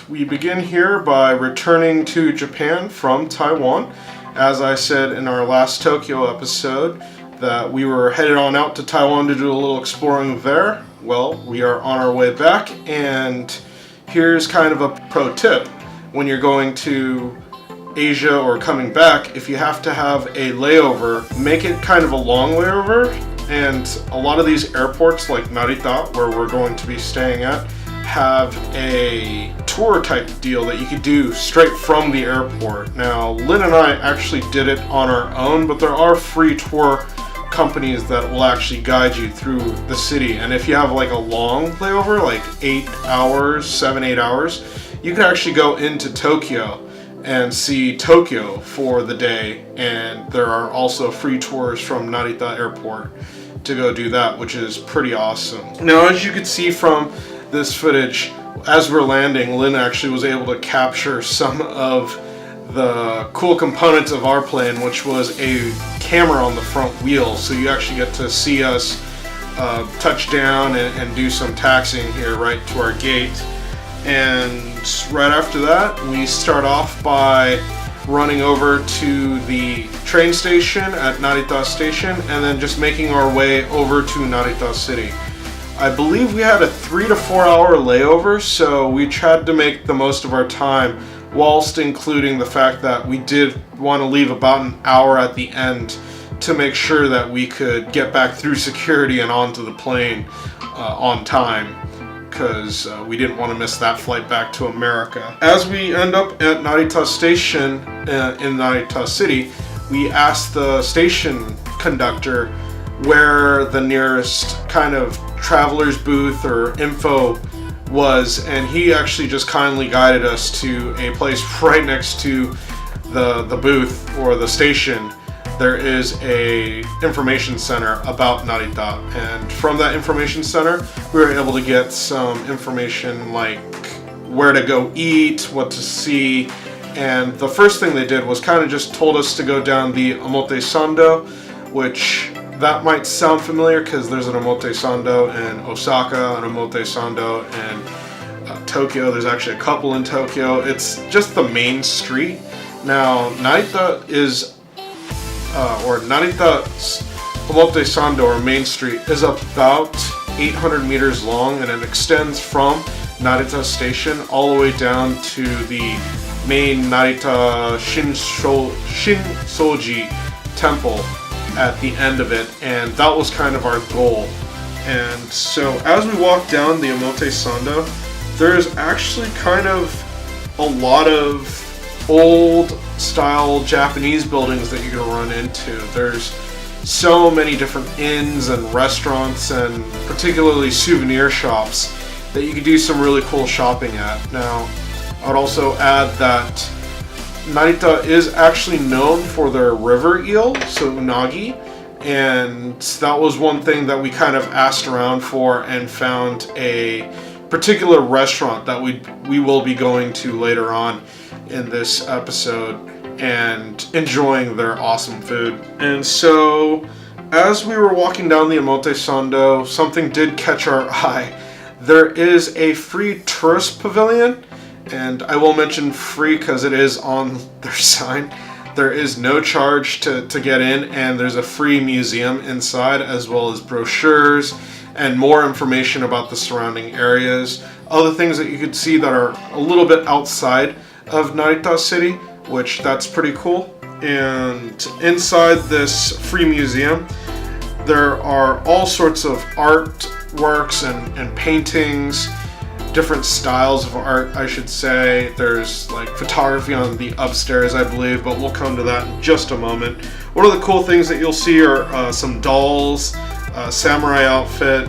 we begin here by returning to Japan from Taiwan. As I said in our last Tokyo episode, that we were headed on out to Taiwan to do a little exploring there. Well, we are on our way back, and here's kind of a pro tip. When you're going to Asia or coming back, if you have to have a layover, make it kind of a long layover. And a lot of these airports, like Narita, where we're going to be staying at, have a tour type deal that you could do straight from the airport. Now, Lynn and I actually did it on our own, but there are free tour companies that will actually guide you through the city. And if you have like a long layover, like 8 hours, 7-8 hours, you can actually go into Tokyo and see Tokyo for the day. And there are also free tours from Narita Airport to go do that, which is pretty awesome. Now, as you can see from this footage, as we're landing, Lynn actually was able to capture some of the cool components of our plane, which was a camera on the front wheel, so you actually get to see us touch down and do some taxiing here right to our gate. And right after that, we start off by running over to the train station at Narita Station, and then just making our way over to Narita City. I believe we had a 3 to 4 hour layover, so we tried to make the most of our time, whilst including the fact that we did want to leave about an hour at the end to make sure that we could get back through security and onto the plane on time, because we didn't want to miss that flight back to America. As we end up at Narita Station in Narita City, we asked the station conductor where the nearest kind of traveler's booth or info was, and he actually just kindly guided us to a place right next to the booth or the station. There is a information center about Narita, and from that information center we were able to get some information like where to go eat, what to see. And the first thing they did was kind of just told us to go down the Omotesando, which that might sound familiar because there's an Omotesando in Osaka, an Omotesando in Tokyo. There's actually a couple in Tokyo. It's just the main street. Now, Narita is Narita Omotesando, or Main Street, is about 800 meters long, and it extends from Narita Station all the way down to the main Narita Shinsoji Temple at the end of it, and that was kind of our goal. And so as we walk down the Omotesando, there's actually kind of a lot of old style Japanese buildings that you can run into. There's so many different inns and restaurants, and particularly souvenir shops, that you can do some really cool shopping at. Now, I would also add that Narita is actually known for their river eel, so unagi, and that was one thing that we kind of asked around for and found a particular restaurant that we will be going to later on in this episode and enjoying their awesome food. And so as we were walking down the Omotesando, something did catch our eye. There is a free tourist pavilion, and I will mention free because it is on their sign. There is no charge to get in, and there's a free museum inside, as well as brochures and more information about the surrounding areas. Other things that you could see that are a little bit outside of Narita City, which that's pretty cool. And inside this free museum, there are all sorts of artworks and paintings, different styles of art, I should say. There's like photography on the upstairs, I believe, but we'll come to that in just a moment. One of the cool things that you'll see are some dolls, samurai outfit,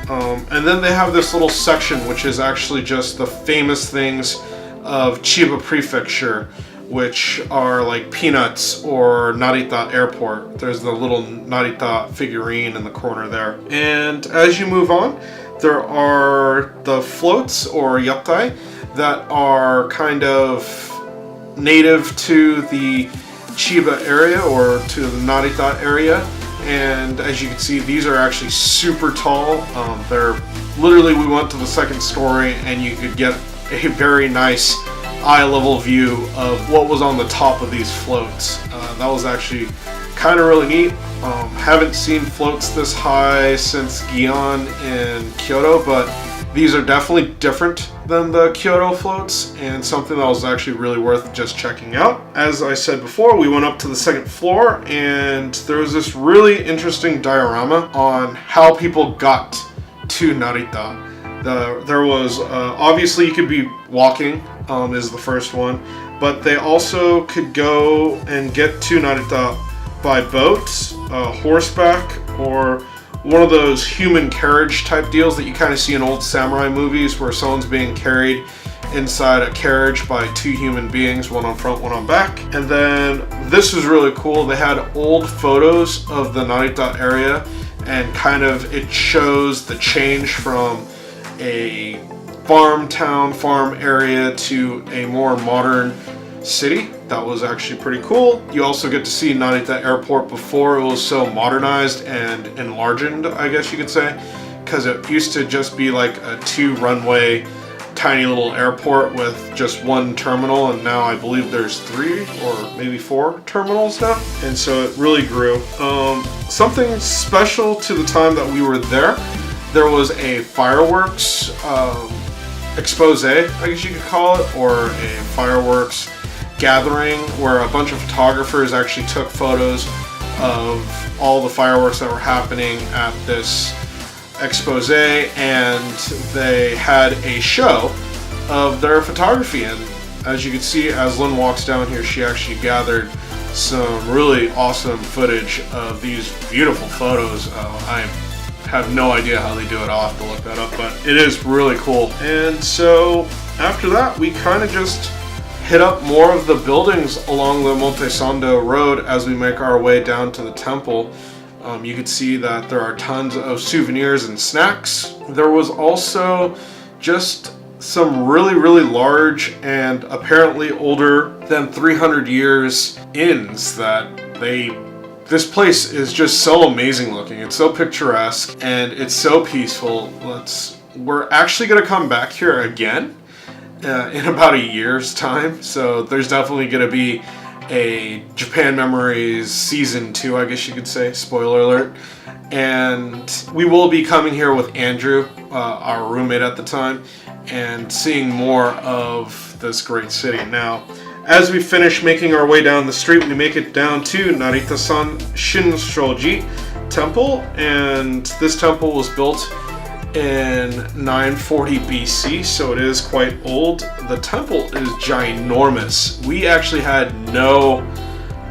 and then they have this little section which is actually just the famous things of Chiba Prefecture, which are like Peanuts or Narita Airport. There's the little Narita figurine in the corner there. And as you move on, there are the floats or yatai that are kind of native to the Chiba area or to the Narita area. And as you can see, these are actually super tall. They're literally, we went to the second story and you could get a very nice eye-level view of what was on the top of these floats. That was actually kind of really neat. Haven't seen floats this high since Gion in Kyoto, but these are definitely different than the Kyoto floats and something that was actually really worth just checking out. As I said before, we went up to the second floor and there was this really interesting diorama on how people got to Narita. There was, obviously you could be walking, is the first one, but they also could go and get to Narita by boat, horseback, or one of those human carriage type deals that you kind of see in old samurai movies where someone's being carried inside a carriage by two human beings, one on front, one on back. And then this was really cool. They had old photos of the Narita area and kind of it shows the change from a farm area to a more modern city. That was actually pretty cool. You also get to see Narita Airport before it was so modernized and enlarged, I guess you could say, because it used to just be like a 2-runway tiny little airport with just one terminal, and now I believe there's 3 or maybe 4 terminals now, and so it really grew. Something special to the time that we were there was a fireworks expose, I guess you could call it, or a fireworks gathering where a bunch of photographers actually took photos of all the fireworks that were happening at this expose, and they had a show of their photography. And as you can see, as Lynn walks down here, she actually gathered some really awesome footage of these beautiful photos. I have no idea how they do it. I'll have to look that up, but it is really cool. And so after that, we kind of just hit up more of the buildings along the Omotesando Road as we make our way down to the temple. You can see that there are tons of souvenirs and snacks. There was also just some really large and apparently older than 300 years inns that this place is just so amazing looking. It's so picturesque and it's so peaceful. We're actually going to come back here again in about a year's time, so there's definitely going to be a Japan Memories Season 2, I guess you could say, spoiler alert. And we will be coming here with Andrew, our roommate at the time, and seeing more of this great city. Now, as we finish making our way down the street, we make it down to Narita-san Shinshoji Temple, and this temple was built in 940 BC, so it is quite old. The temple is ginormous. We actually had no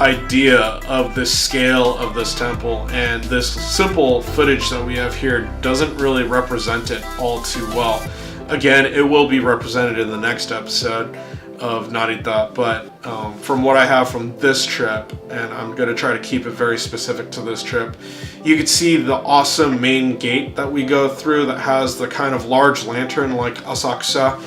idea of the scale of this temple, and this simple footage that we have here doesn't really represent it all too well. Again, it will be represented in the next episode of Narita, but from what I have from this trip, and I'm going to try to keep it very specific to this trip, you can see the awesome main gate that we go through that has the kind of large lantern like Asakusa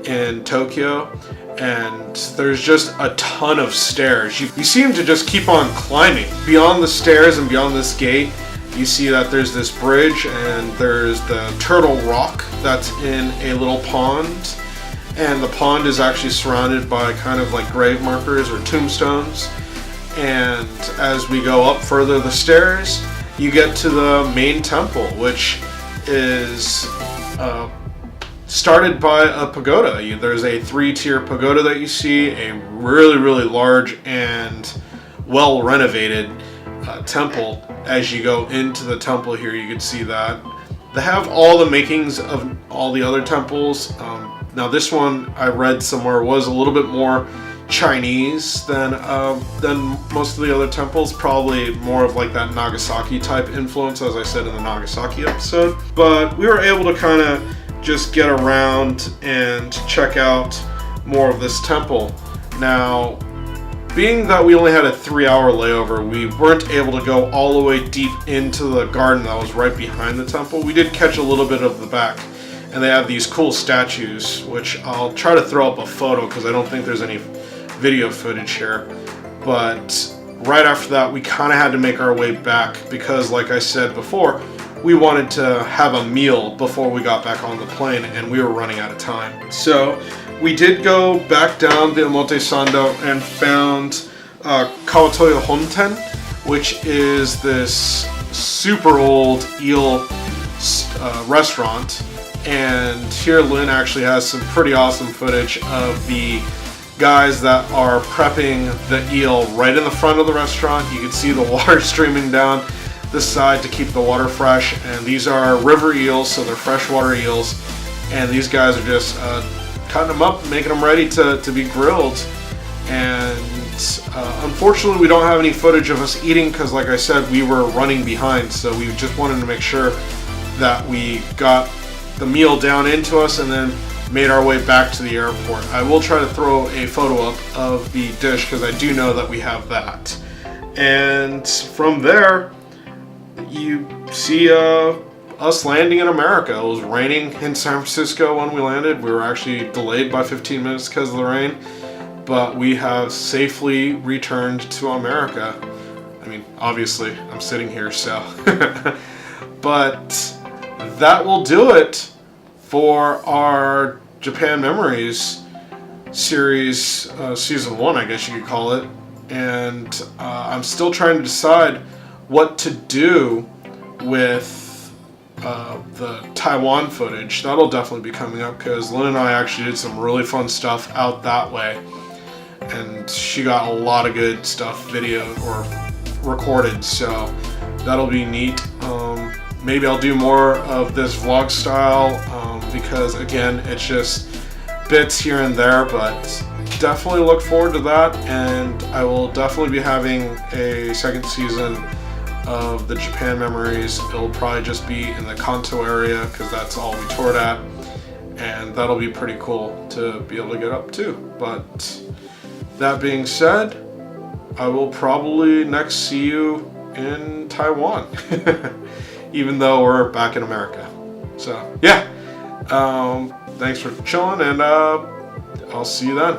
in Tokyo, and there's just a ton of stairs. You seem to just keep on climbing. Beyond the stairs and beyond this gate, you see that there's this bridge and there's the Turtle Rock that's in a little pond. And the pond is actually surrounded by kind of like grave markers or tombstones. And as we go up further the stairs, you get to the main temple, which is started by a pagoda. There's a 3-tier pagoda that you see, a really large and well renovated temple. As you go into the temple here, you can see that. They have all the makings of all the other temples. Now this one I read somewhere was a little bit more Chinese than most of the other temples, probably more of like that Nagasaki type influence, as I said in the Nagasaki episode. But we were able to kind of just get around and check out more of this temple. Now, being that we only had a 3-hour layover, we weren't able to go all the way deep into the garden that was right behind the temple. We did catch a little bit of the back, and they have these cool statues, which I'll try to throw up a photo because I don't think there's any video footage here. But right after that, we kind of had to make our way back because, like I said before, we wanted to have a meal before we got back on the plane, and we were running out of time. So we did go back down the Omotesando and found Kawatoyo Honten, which is this super old eel restaurant. And here Lynn actually has some pretty awesome footage of the guys that are prepping the eel right in the front of the restaurant. You can see the water streaming down this side to keep the water fresh, and these are river eels, so they're freshwater eels, and these guys are just cutting them up, making them ready to be grilled. And unfortunately we don't have any footage of us eating because, like I said, we were running behind, so we just wanted to make sure that we got the meal down into us and then made our way back to the airport. I will try to throw a photo up of the dish because I do know that we have that. And from there, you see us landing in America. It was raining in San Francisco when we landed. We were actually delayed by 15 minutes because of the rain, but we have safely returned to America. I mean, obviously, I'm sitting here, so. But that will do it for our Japan Memories series, season 1, I guess you could call it. And I'm still trying to decide what to do with the Taiwan footage. That'll definitely be coming up because Lynn and I actually did some really fun stuff out that way, and she got a lot of good stuff video or recorded, so that'll be neat. Maybe I'll do more of this vlog style because again, it's just bits here and there, but definitely look forward to that. And I will definitely be having a second season of the Japan Memories. It'll probably just be in the Kanto area because that's all we toured at, and that'll be pretty cool to be able to get up to. But that being said, I will probably next see you in Taiwan, even though we're back in America. So yeah, thanks for chilling, and I'll see you then.